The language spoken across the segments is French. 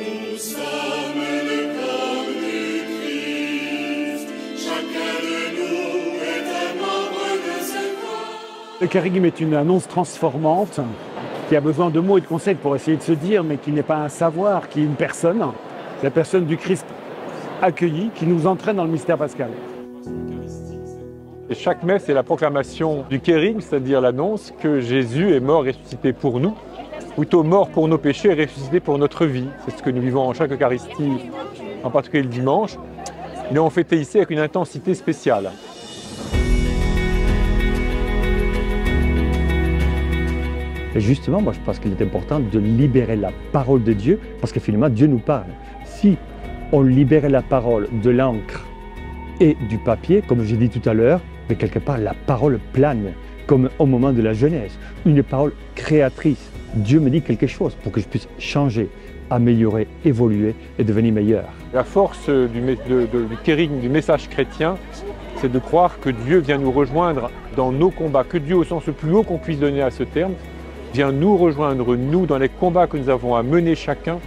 Nous sommes le corps du Christ, chacun de nous est un membre de ce corps. Le kérigme est une annonce transformante qui a besoin de mots et de concepts pour essayer de se dire, mais qui n'est pas un savoir, qui est une personne, la personne du Christ accueilli, qui nous entraîne dans le mystère pascal. Et chaque messe est la proclamation du kérigme, c'est-à-dire l'annonce que Jésus est mort et ressuscité pour nous, plutôt mort pour nos péchés et ressuscité pour notre vie. C'est ce que nous vivons en chaque Eucharistie, en particulier le dimanche. Nous l'avons fêté ici avec une intensité spéciale. Et justement, moi je pense qu'il est important de libérer la parole de Dieu, parce que finalement Dieu nous parle. Si on libérait la parole de l'encre et du papier, comme j'ai dit tout à l'heure, mais quelque part la parole plane, comme au moment de la Genèse, une parole créatrice. Dieu me dit quelque chose pour que je puisse changer, améliorer, évoluer et devenir meilleur. La force du kérigme, du message chrétien, c'est de croire que Dieu vient nous rejoindre dans nos combats, que Dieu, au sens le plus haut qu'on puisse donner à ce terme, vient nous rejoindre, nous, dans les combats que nous avons à mener chacun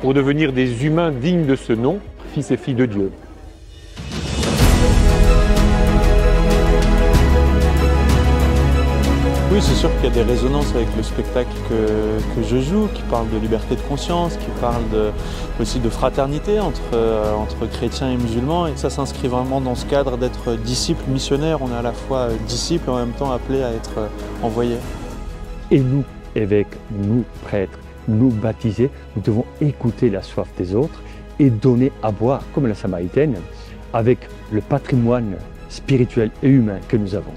pour devenir des humains dignes de ce nom, fils et filles de Dieu. Oui, c'est sûr qu'il y a des résonances avec le spectacle que je joue, qui parle de liberté de conscience, qui parle aussi de fraternité entre chrétiens et musulmans. Et ça s'inscrit vraiment dans ce cadre d'être disciple missionnaire. On est à la fois disciple et en même temps appelé à être envoyé. Et nous, évêques, nous, prêtres, nous, baptisés, nous devons écouter la soif des autres et donner à boire, comme la Samaritaine, avec le patrimoine spirituel et humain que nous avons.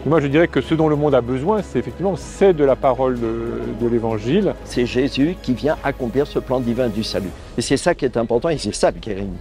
Moi, je dirais que ce dont le monde a besoin, c'est effectivement de la parole de l'Évangile. C'est Jésus qui vient accomplir ce plan divin du salut. Et c'est ça qui est important et c'est ça le kérigme.